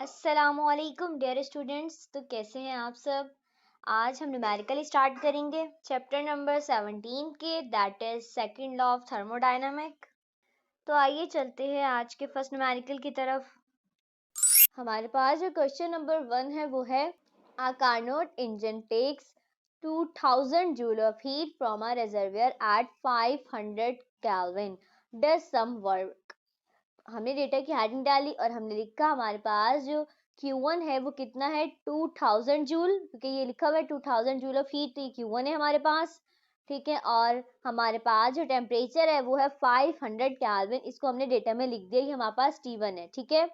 अस्सलामुअलैकुम dear students. तो कैसे हैं आप सब। आज हम न्यूमेरिकल स्टार्ट करेंगे चैप्टर नंबर 17 के, that is second law of thermodynamic. तो आइए चलते हैं आज के फर्स्ट न्यूमेरिकल की तरफ। हमारे पास जो क्वेश्चन नंबर 1 है वो है a Carnot engine takes 2000 joule of heat from a reservoir at 500 kelvin does some work. हमने डेटा की हेडिंग डाली और हमने लिखा हमारे पास जो Q1 है वो कितना है 2000 जूल, क्योंकि ये लिखा हुआ है 2000 जूल ऑफ हीट, तो ये Q1 है हमारे पास। ठीक है, और हमारे पास जो टेम्परेचर है वो है 500 केल्विन। इसको हमने डेटा में लिख दिया कि हमारे पास T1 है। ठीक है,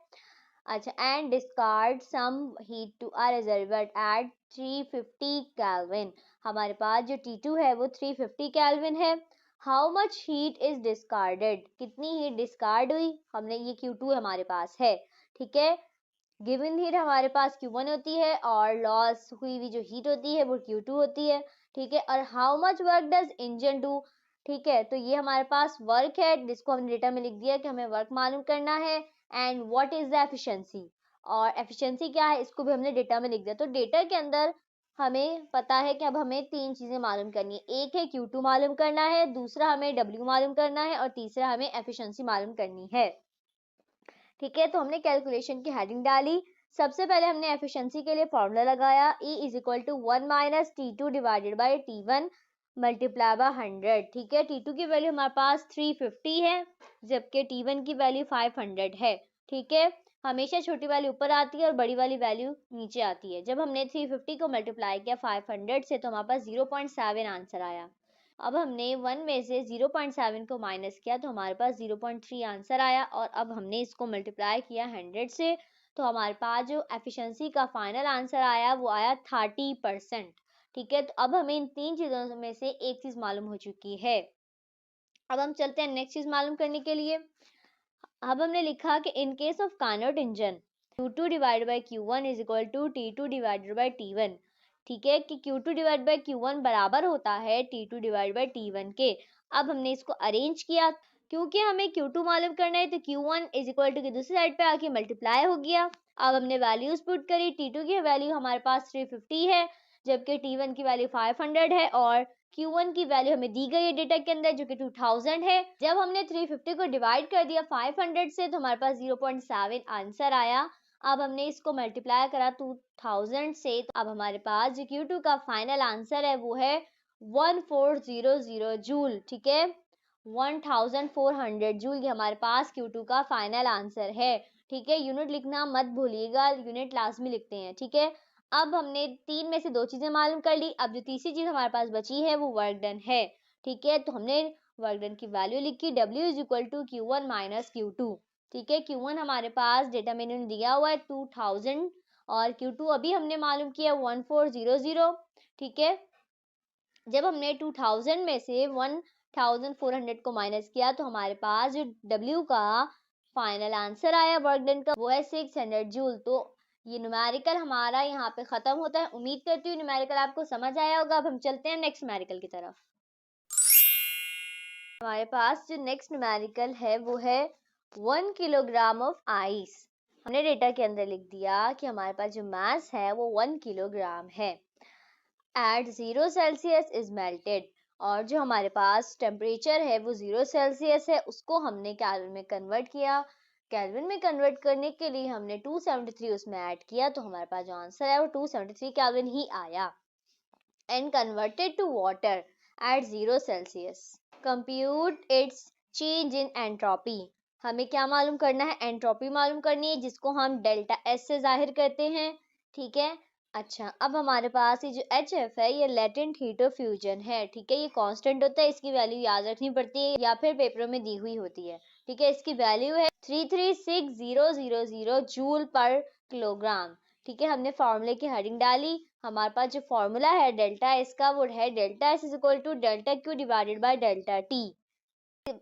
अच्छा, and discard some heat to a reservoir at 350 kelvin. हमारे पास जो T2 है वो 350 केल्विन है। How much heat is discarded, कितनी हीट डिस्कार्ड हुई, हमने ये Q2 हमारे पास है। ठीक है, गिवन हीट हमारे पास Q1 होती है और लॉस हुई हुई जो हीट होती है वो Q2 होती है। ठीक है, और how much work does engine do. ठीक है, तो ये हमारे पास वर्क है जिसको हमने डेटा में लिख दिया कि हमें वर्क मालूम करना है। And what is the efficiency, और एफिशिएंसी क्या है इसको भी हमने डेटा में लिख दिया। तो डेटा के अंदर हमें पता है कि अब हमें तीन चीजें मालूम करनी है। एक है Q2 मालूम करना है, दूसरा हमें W मालूम करना है, और तीसरा हमें एफिशिएंसी मालूम करनी है। ठीक है, तो हमने कैलकुलेशन की हेडिंग डाली। सबसे पहले हमने एफिशिएंसी के लिए फॉर्मूला लगाया, E is equal to 1 minus T2 divided by T1 multiply by 100। ठीक है, T2 की वैल्यू हमारे पास 350 है जबकि T1 की वैल्यू 500 है। ठीक है, हमेशा छोटी वैल्यू ऊपर आती है और बड़ी वाली वैल्यू नीचे आती है। जब हमने 350 को मल्टीप्लाई किया 500 से तो हमारे पास 0.7 आंसर आया। अब हमने 1 में से 0.7 को माइनस किया तो हमारे पास 0.3 आंसर आया, और अब हमने इसको मल्टीप्लाई किया 100 से तो हमारे पास जो एफिशिएंसी का फाइनल आंसर आया वो आया 30%। ठीक है, तो अब हमें इन तीन चीज़ों में से एक चीज़ मालूम हो चुकी है। अब हम चलते हैं नेक्स्ट चीज़ मालूम करने के लिए। अब हमने लिखा कि in case of Carnot engine Q2 divided by Q1 is equal to T2 divided by T1। ठीक है, कि Q2 डिवाइड बाई Q1 बराबर होता है T2 डिवाइड बाई T1 के। अब हमने इसको अरेंज किया, क्योंकि हमें Q2 मालूम करना है तो Q1 इज इक्वल टू की दूसरी साइड पे आके मल्टीप्लाई हो गया। अब हमने वैल्यूज पुट करी, T2 की वैल्यू हमारे पास 350 है जबकि T1 की वैल्यू 500 है, और Q1 की वैल्यू हमें दी गई है डेटा के अंदर जो कि 2000 है। जब हमने 350 को डिवाइड कर दिया 500 से तो हमारे पास 0.7 आंसर आया। अब हमने इसको मल्टीप्लाई करा 2000 से, तो अब हमारे पास जो Q2 का फाइनल आंसर है वो है 1400 जूल। ठीक है, 1400 जूल, ये हमारे पास Q2 का फाइनल आंसर है। ठीक है, यूनिट लिखना मत भूलिएगा, यूनिट लाजमी लिखते हैं। ठीक है, अब हमने तीन में से दो चीजें मालूम कर ली। अब जो तीसरी चीज हमारे पास बची है वो वर्क डन है। ठीक है, तो हमने वर्क डन की वैल्यू लिखी, W is equal to Q1 minus Q2। ठीक है, Q1 हमारे पास डेटा में इन्होंने दिया हुआ है 2000 और Q2 अभी हमने मालूम किया 1400। ठीक है, जब हमने 2000 में से 1400 को माइनस किया तो हमारे पास जो W का फाइनल आंसर आया वर्क डन का वो है 600 जूल। तो ये न्यूमेरिकल हमारा यहाँ पे खत्म होता है। उम्मीद करती हूँ न्यूमेरिकल आपको समझ आया होगा। अब हम चलते हैं नेक्स्ट न्यूमेरिकल की तरफ। हमारे पास जो नेक्स्ट न्यूमेरिकल है वो है 1 किलोग्राम ऑफ आइस। हमने डेटा के अंदर लिख दिया कि हमारे पास जो मास है वो 1 किलोग्राम है। एट 0 सेल्सियस इज मेल्टेड, और जो हमारे पास टेम्परेचर है वो 0 सेल्सियस है, उसको हमने केल्विन में कन्वर्ट किया। केल्विन में कन्वर्ट करने के लिए हमने 273 उसमें ऐड किया तो हमारे पास जो आंसर है वो 273 केल्विन ही आया। And converted to water at 0 Celsius, compute its change in entropy. हमें क्या मालूम करना है, एंट्रोपी मालूम करनी है जिसको हम डेल्टा एस से जाहिर करते हैं। ठीक है, अच्छा, अब हमारे पास ये जो HF है ये लेटेंट हीट ऑफ फ्यूजन है। ठीक है, ये कांस्टेंट होता है, इसकी वैल्यू याद रखनी पड़ती है या फिर पेपरों में दी हुई होती है। ठीक है, इसकी वैल्यू है 336,000 जूल पर किलोग्राम। ठीक है, हमने फार्मूले की हेडिंग डाली। हमारे पास जो फॉर्मूला है डेल्टा एस का वो है delta S is equal to delta Q divided by delta T.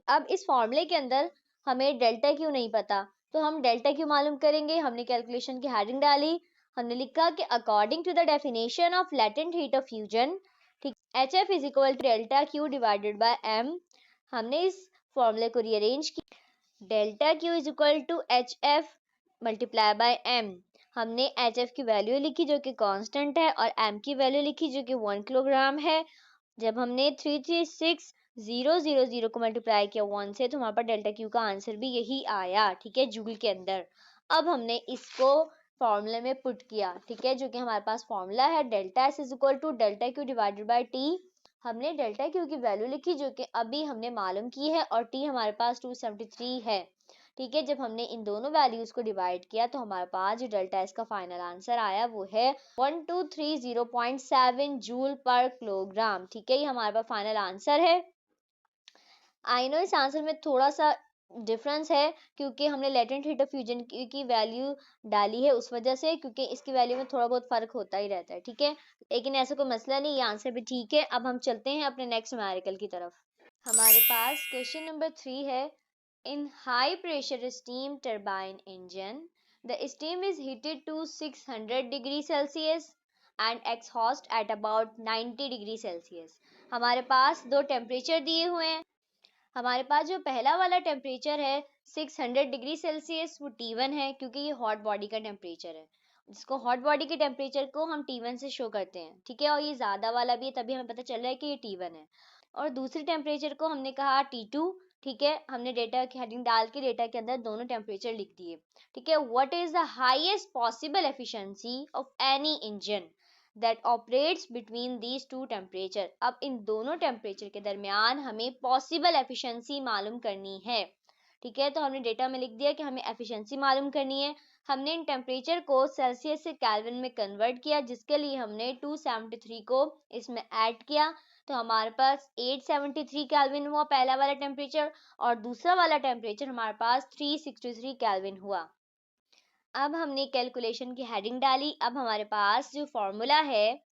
अब इस फॉर्मूले के अंदर हमें डेल्टा क्यू नहीं पता तो हम डेल्टा क्यू मालूम करेंगे। हमने कैलकुलेशन की हेडिंग डाली, हमने लिखा कि according to the definition of latent heat of fusion, ठीक, HF is equal to delta Q divided by m। हमने इस फॉर्मूले को रीअरेंज किया, delta Q is equal to HF multiply by m। हमने HF की वैल्यू लिखी जो कि कांस्टेंट है और M की वैल्यू लिखी जो कि 1 किलोग्राम है। जब हमने 336,000 को मल्टीप्लाई किया 1 से तो हमारे पास डेल्टा क्यू का आंसर भी यही आया, ठीक है, जूल के अंदर। अब हमने इसको फॉर्मूले में पुट किया, ठीक है, जो कि हमारे पास फॉर्मूला है delta S is equal to delta Q divided by T. हमने डेल्टा क्यू की वैल्यू लिखी जो कि अभी हमने मालूम की है और टी हमारे पास 273 है, ठीक है। जब हमने इन दोनों वैल्यूज को डिवाइड किया तो हमारे पास जो डेल्टा एस का फाइनल आंसर आया वो है 1230.7 जूल पर किलोग्राम, ठीक है, ये हमारे पास फाइनल आंसर है। आई नो इस आंसर में थोड़ा सा डिफरेंस है क्योंकि हमने लेटेंट हीट ऑफ फ्यूजन की वैल्यू डाली है उस वजह से, क्योंकि इसकी वैल्यू में थोड़ा बहुत फर्क होता ही रहता है, ठीक है, लेकिन ऐसा कोई मसला नहीं, ये आंसर भी ठीक है। अब हम चलते हैं अपने नेक्स्ट न्यूमेरिकल की तरफ। हमारे पास क्वेश्चन नंबर 3 है, in high pressure steam turbine engine the steam is heated to 600 degree celsius and exhaust at about 90 degree celsius। हमारे पास दो टेम्परेचर दिए हुए हैं। हमारे पास जो पहला वाला टेम्परेचर है 600 डिग्री सेल्सियस वो T1 है, क्योंकि ये हॉट बॉडी का टेम्परेचर है, जिसको हॉट बॉडी के टेम्परेचर को हम T1 से शो करते हैं, ठीक है, और ये ज़्यादा वाला भी है तभी हमें पता चल रहा है कि ये T1 है। और दूसरे टेम्परेचर को हमने कहा T2, ठीक है, हमने डेटा की हेडिंग डाल के डेटा के अंदर दोनों टेम्परेचर लिख दिए, ठीक है। What is the highest possible efficiency of any engine that operates between these two temperature. अब इन दोनों टेम्परेचर के दरमियान हमें पॉसिबल एफिशिएंसी मालूम करनी है, ठीक है। तो हमने डेटा में लिख दिया कि हमें एफिशिएंसी मालूम करनी है। हमने इन टेम्परेचर को सेल्सियस से केल्विन में कन्वर्ट किया, जिसके लिए हमने 273 को इसमें ऐड किया, तो हमारे पास 873 केल्विन हुआ पहला वाला टेम्परेचर, और दूसरा वाला टेम्परेचर हमारे पास 363 केल्विन हुआ। अब हमने कैलकुलेशन की हेडिंग डाली। अब हमारे पास जो फॉर्मूला है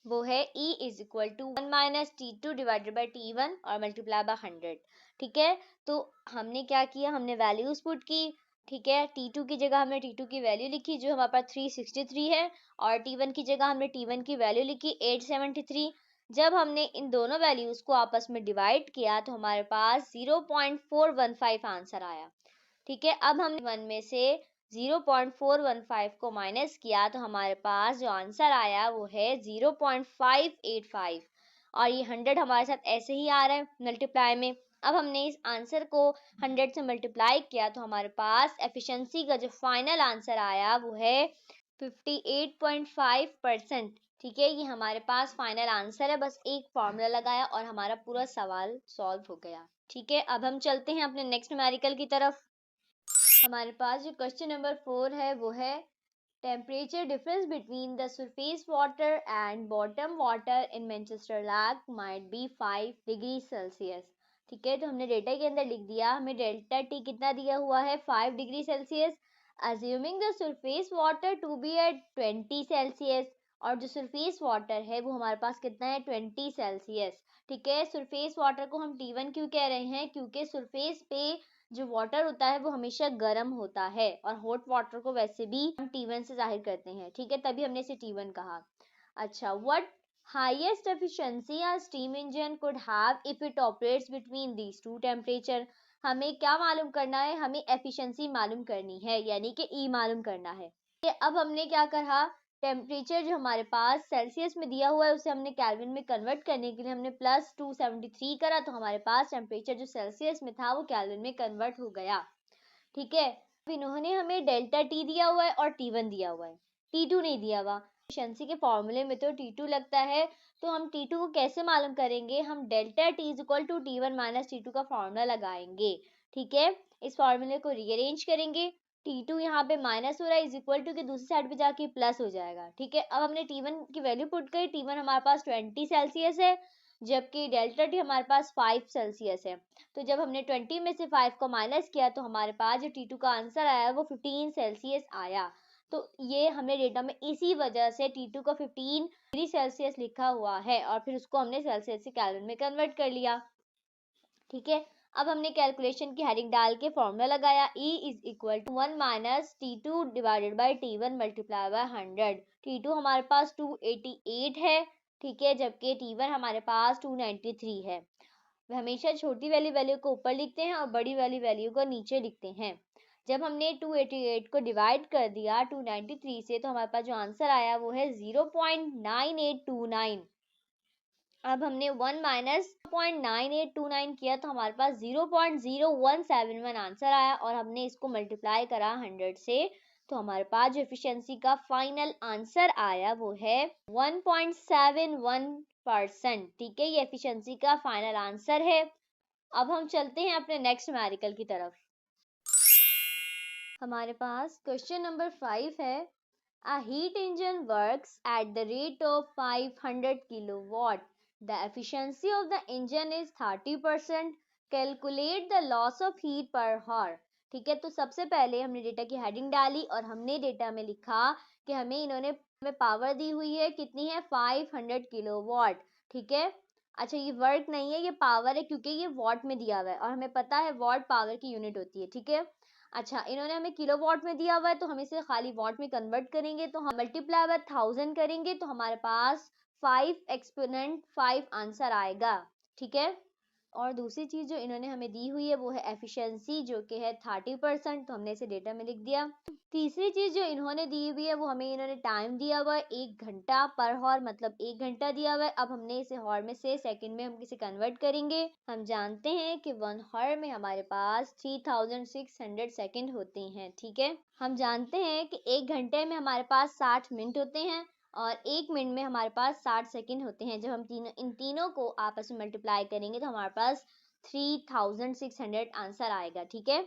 वो है E is equal to 1 minus T2 divided by T1 और मल्टीप्लाई बाय 100, ठीक है। तो हमने क्या किया, हमने वैल्यूज पुट की, ठीक है। T2 की जगह हमने T2 की वैल्यू लिखी जो हमारे पास 363 है, और T1 की जगह हमने T1 की वैल्यू लिखी 873। जब हमने इन दोनों वैल्यूज को आपस में डिवाइड किया तो हमारे पास 0.415 आंसर आया, ठीक है। अब हमने 1 में से 0.415 को माइनस किया तो हमारे पास जो आंसर आया वो है 0.585, और ये 100 हमारे साथ ऐसे ही आ रहा है मल्टीप्लाई में। अब हमने इस आंसर को 100 से मल्टीप्लाई किया तो हमारे पास एफिशिएंसी का जो फाइनल आंसर आया वो है 58.5%, ठीक है। ये हमारे पास फाइनल आंसर है, बस एक फॉर्मूला लगाया और हमारा पूरा सवाल सॉल्व हो गया, ठीक है। अब हम चलते हैं अपने नेक्स्ट न्यूमेरिकल की तरफ। हमारे पास जो क्वेश्चन नंबर 4 है वो है temperature difference between the surface water and bottom water in Manchester lake might be 5 degree Celsius, ठीक है। तो हमने डेटा के अंदर लिख दिया, हमें डेल्टा टी कितना दिया हुआ है 5 degree Celsius, assuming the surface water to be at 20 Celsius, और जो सरफेस वाटर है वो हमारे पास कितना है 20 सेल्सियस, ठीक है। सरफेस वाटर को हम T1 क्यों कह रहे हैं, क्योंकि सरफेस पे जो वाटर होता है वो हमेशा गर्म होता है, और हॉट वाटर को वैसे भी हम T1 से जाहिर करते हैं, ठीक है, तभी हमने इसे T1 कहा। अच्छा, what highest efficiency a steam engine could have if it operates between these two temperature. हमें क्या मालूम करना है, हमें एफिशिएंसी मालूम करनी है, यानी कि E मालूम करना है। अब हमने क्या कहा, टेम्परेचर जो हमारे पास सेल्सियस में दिया हुआ है उसे हमने केल्विन में कन्वर्ट करने के लिए हमने प्लस 273 करा, तो हमारे पास टेम्परेचर जो सेल्सियस में था वो केल्विन में कन्वर्ट हो गया, ठीक है। इन्होंने हमें डेल्टा टी दिया हुआ है और T1 दिया हुआ है, T2 नहीं दिया हुआ। एफिशिएंसी के फॉर्मूले में तो T2 लगता है, तो हम T2 को कैसे मालूम करेंगे, हम delta T is equal to T1 minus T2 का फॉर्मूला लगाएंगे, ठीक है। इस फॉर्मूले को रीअरेंज करेंगे, T2 यहाँ पे माइनस हो रहा है इज इक्वल टू के दूसरी साइड पे जाके प्लस हो जाएगा, ठीक है। अब हमने T1 की वैल्यू पुट करी, T1 हमारे पास 20 सेल्सियस है, जबकि डेल्टा टी हमारे पास 5 सेल्सियस है। तो जब हमने 20 में से 5 को माइनस किया तो हमारे पास जो T2 का आंसर आया वो 15 सेल्सियस आया। तो ये हमने डेटा में इसी वजह से T2 का 15 डिग्री सेल्सियस लिखा हुआ है, और फिर उसको हमने सेल्सियस से केल्विन में कन्वर्ट कर लिया, ठीक है। अब हमने कैलकुलेशन की हेडिंग डाल के फॉर्मूला लगाया, E is equal to 1 minus T2 divided by T1 multiply by 100। T2 हमारे पास 288 है, ठीक है, जबकि T1 हमारे पास 293 है। वे हमेशा छोटी वाली वैल्यू को ऊपर लिखते हैं और बड़ी वाली वैल्यू को नीचे लिखते हैं, जब हमने 288 को डिवाइड कर दिया 293 से तो हमारे पास जो आंसर आया वो है 0.9829। अब हमने 1 माइनस 0.9829 किया तो हमारे पास 0.0171 आंसर आया और हमने इसको मल्टीप्लाई करा 100 से तो हमारे पास जो एफिशिएंसी का फाइनल आंसर आया वो है 1.71%। ठीक है, ये एफिशिएंसी का फाइनल आंसर है। अब हम चलते हैं अपने नेक्स्ट न्यूमेरिकल की तरफ। हमारे पास क्वेश्चन नंबर 5 है, a heat engine works at the rate of 500 kilowatt. The efficiency of the engine is 30%. Calculate the loss of heat per hour. ठीक है, तो सबसे पहले हमने डेटा की हेडिंग डाली और हमने डेटा में लिखा कि इन्होंने पावर दी हुई है, कितनी है 500 किलोवाट। ठीक है, अच्छा ये वर्क नहीं है, ये पावर है क्योंकि ये वॉट में दिया हुआ है और हमें पता है वॉट पावर की यूनिट होती है। ठीक है, अच्छा इन्होंने हमें किलोवाट में दिया हुआ है तो हम इसे खाली वॉट में कन्वर्ट करेंगे तो हम मल्टीप्लाई बाय 1000 करेंगे तो हमारे पास 5 एक्सपोनेंट 5 आंसर आएगा। ठीक है, और दूसरी चीज जो इन्होंने हमें दी हुई है वो है एफिशिएंसी जो कि है 30%, तो हमने इसे डेटा में लिख दिया। तीसरी चीज जो इन्होंने दी हुई है वो हमें इन्होंने टाइम दिया हुआ है 1 घंटा पर हॉर, मतलब 1 घंटा दिया हुआ है। अब हमने इसे हॉर में से सेकंड में हम किसे कन्वर्ट करेंगे। हम जानते हैं कि 1 हॉर में हमारे पास 3600 सेकंड होते हैं। ठीक है, हम जानते हैं कि 1 घंटे में हमारे पास 60 मिनट होते हैं और 1 मिनट में हमारे पास 60 सेकंड होते हैं। जब हम इन तीनों को आपस में मल्टीप्लाई करेंगे तो हमारे पास 3600 आंसर आएगा। ठीक है,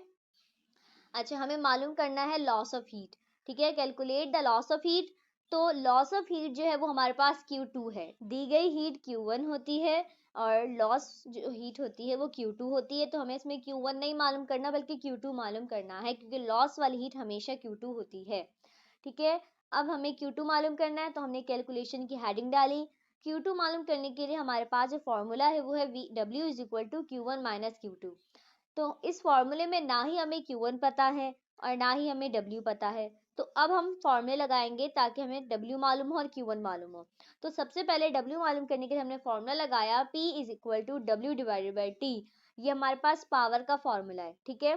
अच्छा हमें मालूम करना है लॉस ऑफ हीट। ठीक है, calculate the loss of heat. तो लॉस ऑफ हीट जो है वो हमारे पास Q2 है, दी गई हीट Q1 होती है और लॉस जो हीट होती है वो Q2 होती है। तो हमें इसमें Q1 नहीं मालूम करना बल्कि Q2 मालूम करना है क्योंकि लॉस वाली हीट हमेशा Q2 होती है। ठीक है, अब हमें Q2 मालूम करना है तो हमने कैलकुलेशन की हेडिंग डाली। Q2 मालूम करने के लिए हमारे पास जो फॉर्मूला है वो है W is equal to Q1 minus Q2। तो इस फॉर्मूले में ना ही हमें Q1 पता है और ना ही हमें W पता है, तो अब हम फॉर्मूले लगाएंगे ताकि हमें W मालूम हो और Q1 मालूम हो। तो सबसे पहले W मालूम करने के लिए हमने फॉर्मूला लगाया P is equal to W divided by T। ये हमारे पास पावर का फॉर्मूला है। ठीक है,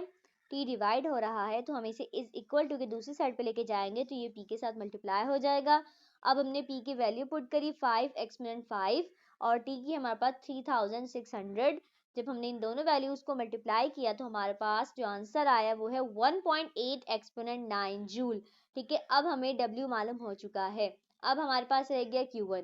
T डिवाइड हो रहा है तो हम इसे इज इक्वल टू के दूसरी साइड पे लेके जाएंगे तो ये P के साथ मल्टीप्लाई हो जाएगा। अब हमने P की वैल्यू पुट करी 5 एक्सपोनेंट 5 और T की हमारे पास 3600। जब हमने इन दोनों वैल्यूज को मल्टीप्लाई किया तो हमारे पास जो आंसर आया वो है 1.8 एक्सपोनेंट 9 जूल। ठीक है, अब हमें W मालूम हो चुका है। अब हमारे पास रह गया Q1।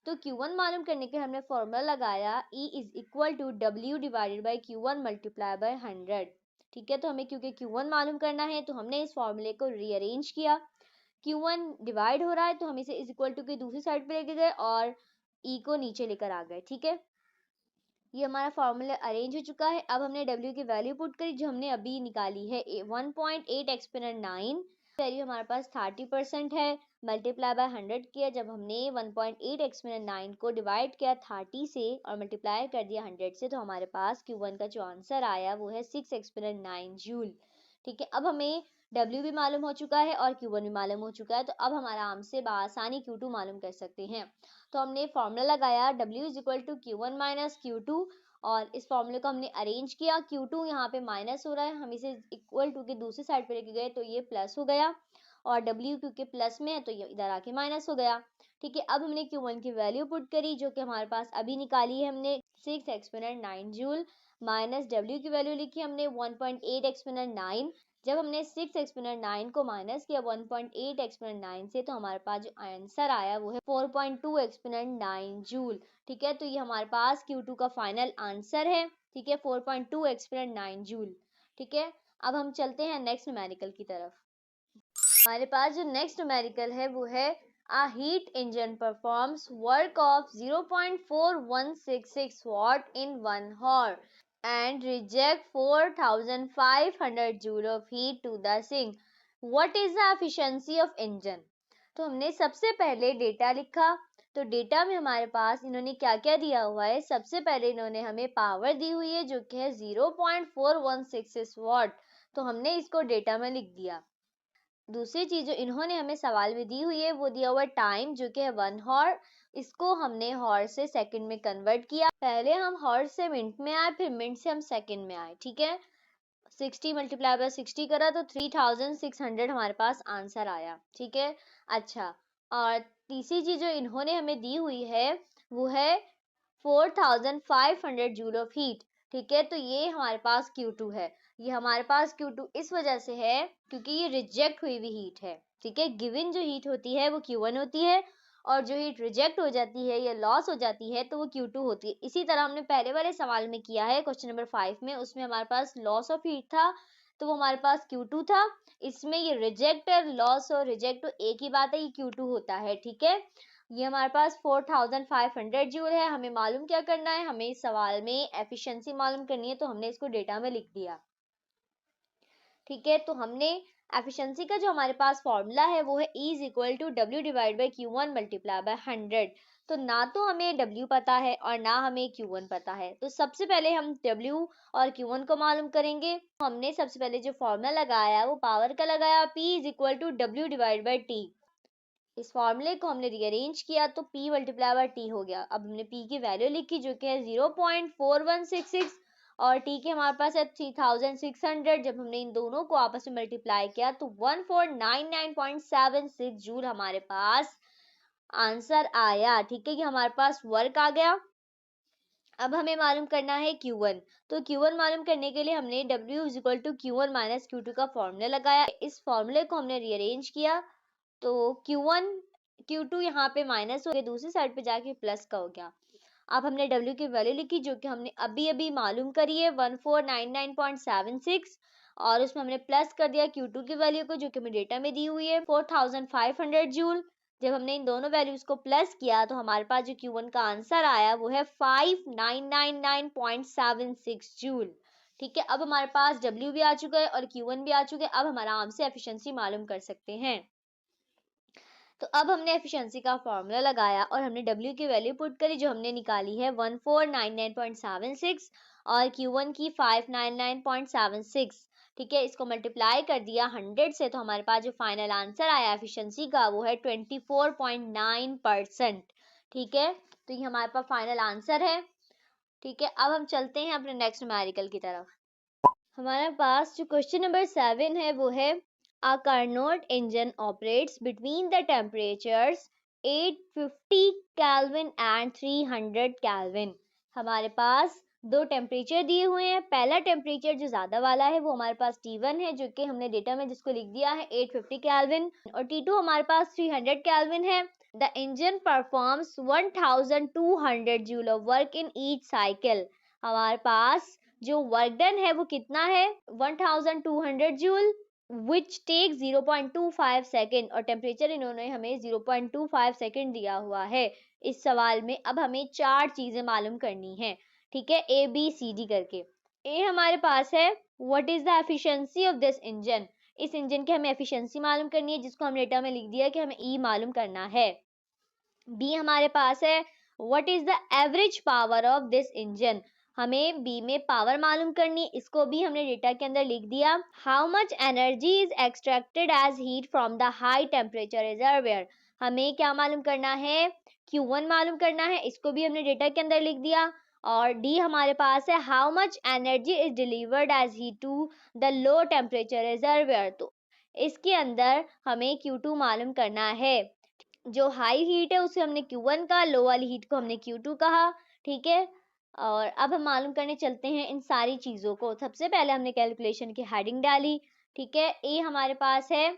तो Q1 मालूम करने के हमने फॉर्मूला लगाया E is equal to W divided by Q1 multiply by 100। ठीक है, तो हमें क्योंकि Q1 मालूम करना है तो हमने इस फॉर्मूले को रीअरेंज किया। Q1 डिवाइड हो रहा है तो हम इसे इज इक्वल टू की दूसरी साइड पे लेके गए और E को नीचे लेकर आ गए। ठीक है, ये हमारा फॉर्मूला अरेंज हो चुका है। अब हमने W की वैल्यू पुट करी जो हमने अभी निकाली है 1.8 एक्सपोनेंट 9। वैल्यू हमारे पास 30% है, मल्टीप्लाई बाय 100 किया। जब हमने 1.8 एक्सपोनेंट 9 को डिवाइड किया 30 से और मल्टीप्लाई कर दिया 100 से तो हमारे पास Q1 का जो आंसर आया वो है 6 एक्सपोनेंट 9 जूल। ठीक है, अब हमें W भी मालूम हो चुका है और Q1 भी मालूम हो चुका है तो अब हम आराम से बासानी Q2 मालूम कर सकते हैं। तो हमने फॉर्मूला लगाया W is equal to Q1 minus Q2 और इस फॉर्मूले को हमने अरेंज किया। Q2 यहाँ पे माइनस हो रहा है, हम इसे इक्वल टू की दूसरी साइड पे लेके गए तो ये प्लस हो गया और W क्योंकि प्लस में है तो ये इधर आके माइनस हो गया। ठीक है, अब हमने Q1 की वैल्यू पुट करी जो कि हमारे पास अभी निकाली है हमने 6 एक्सपोनेंट 9 जूल माइनस W की वैल्यू लिखी हमने 1.8 एक्सपोनेंट 9। जब हमने 6 एक्सपोनेंट 9 को माइनस किया 1.8 एक्सपोनेंट 9 से तो हमारे पास जो आंसर आया वो है 4.2 एक्सपोनेंट 9 जूल। ठीक है, तो ये हमारे पास Q2 का फाइनल आंसर है। ठीक है, 4.2 एक्सपोनेंट 9 जूल। ठीक है, अब हम चलते हैं नेक्स्ट न्यूमेरिकल की तरफ। हमारे पास जो नेक्स्ट न्यूमेरिकल है वो है a heat engine performs work of 0.4166 watt in 1 hour and reject 4500 joule of heat to the sink. What is the efficiency of engine? तो हमने सबसे पहले डेटा लिखा। तो डेटा में हमारे पास इन्होंने क्या क्या दिया हुआ है। सबसे पहले इन्होंने हमें पावर दी हुई है जो कि है 0.4166 वाट, तो हमने इसको डेटा में लिख दिया। दूसरी चीज जो इन्होंने हमें सवाल में दी हुई है वो दिया हुआ टाइम जो कि है 1 हॉर, इसको हमने हॉर से सेकंड में कन्वर्ट किया। पहले हम हॉर से मिनट में आए फिर मिनट से हम सेकंड में आए। ठीक है, 60 मल्टीप्लाई बाय 60 करा तो 3600 हमारे पास आंसर आया। ठीक है, अच्छा, और तीसरी चीज जो इन्होंने हमें दी हुई है वो है 4500 जूल ऑफ हीट। ठीक है, तो ये हमारे पास Q2 है। ये हमारे पास Q2 इस वजह से है क्योंकि ये रिजेक्ट हुई हुई हीट है। ठीक है, गिवन जो हीट होती है वो Q1 होती है, और जो हीट रिजेक्ट हो जाती है या लॉस हो जाती है तो वो Q2 होती है। इसी तरह हमने पहले वाले सवाल में किया है, क्वेश्चन नंबर 5 में, उसमें हमारे पास लॉस ऑफ हीट था तो वो हमारे पास Q2 था। इसमें ये रिजेक्ट और लॉस और रिजेक्ट एक ही बात है, ये Q2 होता है। ठीक है, ये हमारे पास 4500 जूल है। हमें मालूम क्या करना है, हमें इस सवाल में एफिशिएंसी मालूम करनी है, तो हमने इसको डेटा में लिख दिया। ठीक है, तो हमने एफिशिएंसी का जो हमारे पास फॉर्मूला है वो है E is equal to W divide by Q1 multiply by 100। तो ना तो हमें W पता है और ना हमें Q1 पता है, तो सबसे पहले हम W और Q1 को मालूम करेंगे। हमने सबसे पहले जो फॉर्मूला लगाया वो पावर का लगाया, P is equal to W divide by T। इस फॉर्मूले को हमने रीअरेंज किया तो P मल्टीप्लाई बाय T हो गया। अब हमने P की वैल्यू लिखी जो कि है 0.4166 और T के हमारे पास है 3600। जब हमने इन दोनों को आपस में मल्टीप्लाई किया तो 1499.76 जूल हमारे पास आंसर आया। ठीक है, ये हमारे पास वर्क आ गया। अब हमें मालूम करना है Q1। तो Q1 मालूम करने के लिए हमने W is equal to Q1 minus Q2 का फॉर्मूला लगाया। इस फॉर्मूले को हमने रीअरेंज किया तो Q1 Q2 यहाँ पे माइनस हो गया, दूसरी साइड पे जाके प्लस का हो गया। अब हमने W की वैल्यू लिखी जो कि हमने अभी अभी मालूम करी है 1499.76, और उसमें हमने प्लस कर दिया Q2 की वैल्यू को जो कि हमें डेटा में दी हुई है 4500 जूल। जब हमने इन दोनों वैल्यूज को प्लस किया तो हमारे पास जो Q1 का आंसर आया वो है 5999.76 जूल। ठीक है, अब हमारे पास W भी आ चुका है और Q1 भी आ चुके हैं। अब हम आराम से एफिशिएंसी मालूम कर सकते हैं। तो अब हमने एफिशिएंसी का फॉर्मूला लगाया और हमने W की वैल्यू पुट करी जो हमने निकाली है 1499.76 और Q1 की 599.76। ठीक है, इसको मल्टीप्लाई कर दिया 100 से तो हमारे पास जो फाइनल आंसर आया एफिशिएंसी का वो है 24.9%। ठीक है, तो ये हमारे पास फाइनल आंसर है। ठीक है, अब हम चलते हैं अपने नेक्स्ट न्यूमेरिकल की तरफ। हमारे पास जो क्वेश्चन नंबर 7 है वो है A Carnot engine operates between the temperatures 850 Kelvin and 300 Kelvin। हमारे पास दो टेम्परेचर दिए हुए हैं। पहला टेम्परेचर जो ज्यादा वाला है वो हमारे पास T1 है जो कि हमने डेटा में जिसको लिख दिया है 850 केल्विन, और T2 हमारे पास 300 केल्विन है। The engine performs 1200 joule of work in each cycle. हमारे पास जो वर्क डन है वो कितना है 1200 जूल, which takes 0.25 सेकेंड, और टेम्परेचर इन्होंने हमें 0.25 सेकेंड दिया हुआ है इस सवाल में। अब हमें चार चीजें मालूम करनी है। ठीक है, A B C D करके। A हमारे पास है what is the efficiency of this engine. इस इंजन की हमें एफिशिएंसी मालूम करनी है जिसको हम डेटा में लिख दिया कि हमें E मालूम करना है। B हमारे पास है what is the average power of this engine. हमें बी में पावर मालूम करनी है, इसको भी हमने डेटा के अंदर लिख दिया। How much energy is extracted as heat from the high temperature reservoir. हमें क्या मालूम करना है Q1 मालूम करना है, इसको भी हमने डेटा के अंदर लिख दिया। और डी हमारे पास है how much energy is delivered as heat to the low temperature reservoir. तो इसके अंदर हमें Q2 मालूम करना है। जो हाई हीट है उसे हमने Q1 कहा, लो वाली हीट को हमने Q2 कहा। ठीक है, और अब हम मालूम करने चलते हैं इन सारी चीजों को। सबसे पहले हमने कैलकुलेशन की हेडिंग डाली। ठीक है, ए हमारे पास है,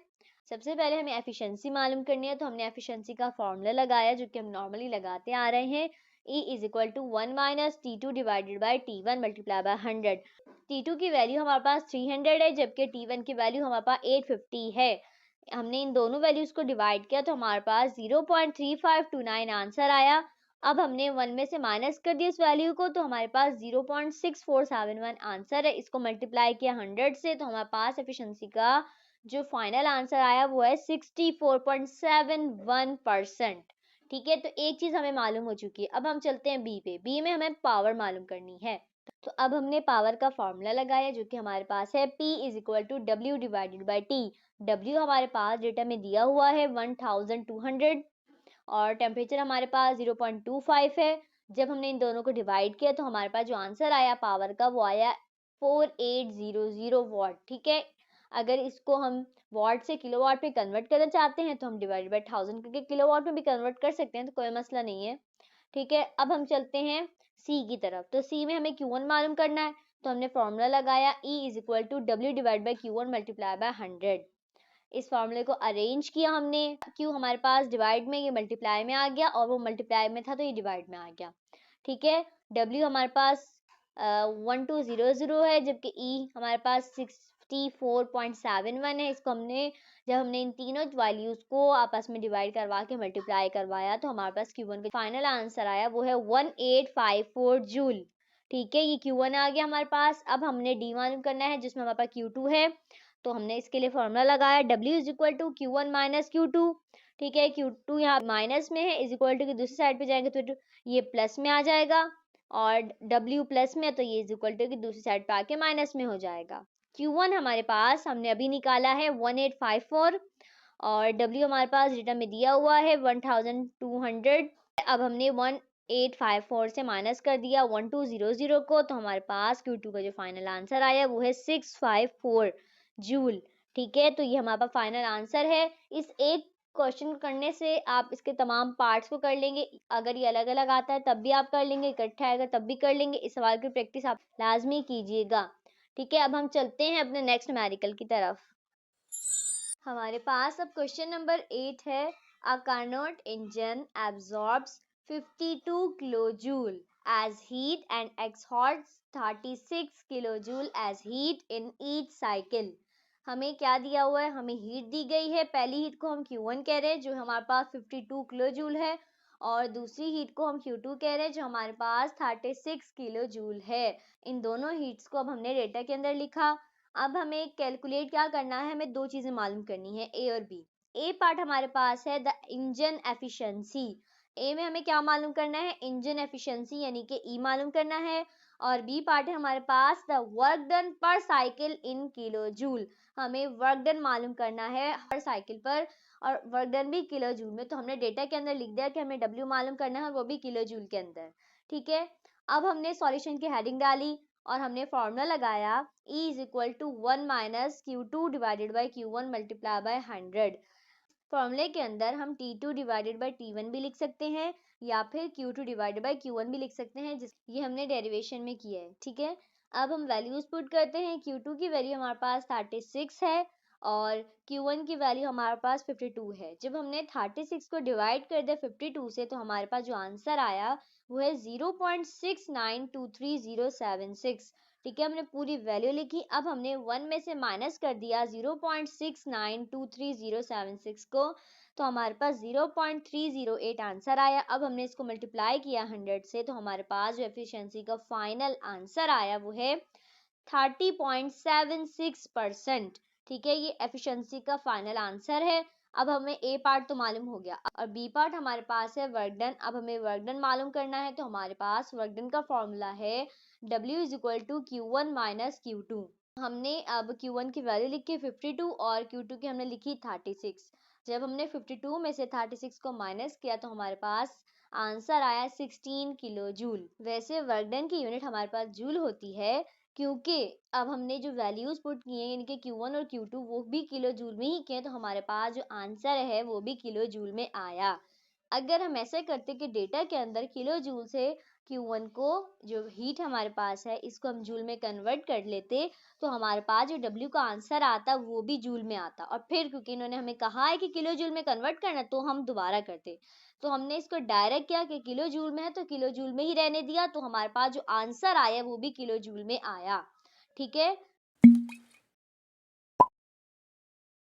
सबसे पहले हमें एफिशिएंसी मालूम करनी है तो हमने एफिशिएंसी का फॉर्मूला लगाया जो कि हम नॉर्मली लगाते आ रहे हैं। E is equal to 1 minus T2 divided by T1 multiply by 100। T2 की वैल्यू हमारे पास 300 है जबकि T1 की वैल्यू हमारे पास 850 है। हमने इन दोनों वैल्यूज को डिवाइड किया तो हमारे पास 0.3529 आंसर आया। अब हमने 1 में से माइनस कर दिया इस वैल्यू को तो हमारे पास 0.6471 आंसर है। इसको मल्टीप्लाई किया 100 से तो हमारे पास एफिशिएंसी का जो फाइनल आंसर आया वो है 64.71%। ठीक है, तो एक चीज हमें मालूम हो चुकी है। अब हम चलते हैं बी पे। बी में हमें पावर मालूम करनी है। तो अब हमने पावर का फॉर्मूला लगाया जो कि हमारे पास है P is equal to W divided by T. W हमारे पास डेटा में दिया हुआ है 1200 और टेम्परेचर हमारे पास 0.25 है। जब हमने इन दोनों को डिवाइड किया तो हमारे पास जो आंसर आया पावर का वो आया 4800 वाट। ठीक है, अगर इसको हम वाट से किलोवाट पे कन्वर्ट करना चाहते हैं तो हम डिवाइड बाय 1000 करके किलोवाट में भी कन्वर्ट कर सकते हैं, तो कोई मसला नहीं है। ठीक है, अब हम चलते हैं सी की तरफ। तो सी में हमें Q1 मालूम करना है, तो हमने फॉर्मूला लगाया E is equal to W divide by Q1 multiply by 100। इस फॉर्मूले को अरेंज किया हमने, Q हमारे पास डिवाइड में, ये मल्टीप्लाई में आ गया, और वो मल्टीप्लाई में था तो ये डिवाइड में आ गया। ठीक है, W हमारे पास 1200 है, जबकि E हमारे पास 64.71 है। इसको हमने, जब हमने इन तीनों वैल्यूज को आपस में डिवाइड करवा के मल्टीप्लाई करवाया तो हमारे पास Q1 का फाइनल आंसर आया, वो है 1854 जूल। ठीक है, ये Q1 आ गया हमारे पास। अब हमने D मालूम करना है, जिसमें हमारे पास Q2 है, तो हमने इसके लिए फॉर्मूला लगाया W is equal to Q1 minus Q2। ठीक है, Q2 यहाँ माइनस में है, इज इक्वल टू की दूसरी साइड पे जाएंगे तो ये प्लस में आ जाएगा, और W प्लस में है तो ये इज इक्वल टू की दूसरी साइड पे आके माइनस में हो जाएगा। Q1 हमारे पास हमने अभी निकाला है 1854, और W हमारे पास रिटर्न में दिया हुआ है 1200। अब हमने 1854 से माइनस कर दिया 1200 को, तो हमारे पास Q2 का जो फाइनल आंसर आया वो है 654 जूल। ठीक है, तो ये हमारा फाइनल आंसर है। इस एक क्वेश्चन करने से आप इसके तमाम पार्ट्स को कर लेंगे। अगर ये अलग अलग आता है तब भी आप कर लेंगे, इकट्ठा आएगा तब भी कर लेंगे। इस सवाल की प्रैक्टिस आप लाजमी कीजिएगा। ठीक है, अब हम चलते हैं अपने नेक्स्ट न्यूमेरिकल की तरफ। हमारे पास अब क्वेश्चन नंबर 8 है, a Carnot engine absorbs 52 kilojoule as heat and exhausts 36 kilojoule as heat in each cycle। हमें क्या दिया हुआ है, हमें हीट दी गई है। पहली हीट को हम Q1 कह रहे हैं जो हमारे पास 52 किलोजूल है, और दूसरी हीट को हम Q2 कह रहे हैं जो हमारे पास 36 किलोजूल है। इन दोनों हीट्स को अब हमने डेटा के अंदर लिखा। अब हमें कैलकुलेट क्या करना है, हमें दो चीजें मालूम करनी है, ए और बी। ए पार्ट हमारे पास है द इंजन एफिशिएंसी। ए में हमें क्या मालूम करना है, इंजन एफिशिएंसी यानी कि ई मालूम करना है। और बी पार्ट है हमारे पास द वर्क डन पर साइकिल इन किलो जूल। हमें वर्क डन मालूम करना है हर साइकिल पर, और वर्क डन भी किलो जूल में। तो हमने डेटा के अंदर लिख दिया कि हमें डब्ल्यू मालूम करना है, वो भी किलो जूल के अंदर। ठीक है, अब हमने सॉल्यूशन की हेडिंग डाली और हमने फॉर्मूला लगाया E is equal to 1 minus Q2 divided by Q1 multiply by 100। फॉर्मूले के अंदर हम T2 डिवाइडेड बाई T1 भी लिख सकते हैं, या फिर Q2 डिवाइडेड बाई Q1 भी लिख सकते हैं, ये हमने डेरिवेशन में किया है। ठीक है, अब हम वैल्यूज पुट करते हैं। Q2 की वैल्यू हमारे पास 36 है, और Q1 की वैल्यू हमारे पास 52 है। जब हमने 36 को डिवाइड कर दिया 52 से, तो हमारे पास जो आंसर आया वो है 0.692307। ठीक है, हमने पूरी वैल्यू लिखी। अब हमने 1 में से माइनस कर दिया 0.692307 को, तो हमारे पास 0.308 आंसर आया। अब हमने इसको मल्टीप्लाई किया 100 से, तो हमारे पास जो एफिशिएंसी का फाइनल आंसर आया वो है 30.76%। ठीक है, ये एफिशिएंसी का फाइनल आंसर है। अब हमें ए पार्ट तो मालूम हो गया, और बी पार्ट हमारे पास है वर्क डन। अब हमें वर्क डन मालूम करना है, तो हमारे पास वर्क डन का फॉर्मूला है W is equal to Q1 minus Q2। हमने अब Q1 की वैल्यू लिखी 52 और Q2 की हमने लिखी 36। जब हमने 52 में से 36 को माइनस किया तो हमारे पास आंसर आया 16 किलो जूल। वैसे वर्क डन की यूनिट हमारे पास जूल होती है, क्योंकि अब हमने जो वैल्यूज पुट किए हैं, यानी कि Q1 और Q2 वो भी किलो जूल में ही किए, तो हमारे पास जो आंसर है वो भी किलो जूल में आया। अगर हम ऐसे करते कि डेटा के अंदर किलो जूल से Q1 को, जो हीट हमारे पास है, इसको हम जूल में कन्वर्ट कर लेते, तो हमारे पास जो W का आंसर आता वो भी जूल में आता। और फिर क्योंकि इन्होंने हमें कहा है कि किलो जूल में कन्वर्ट करना, तो हम दोबारा करते। तो हमने इसको डायरेक्ट किया कि किलो जूल में है तो किलो जूल में ही रहने दिया, तो हमारे पास जो आंसर आया वो भी किलो जूल में आया। ठीक है,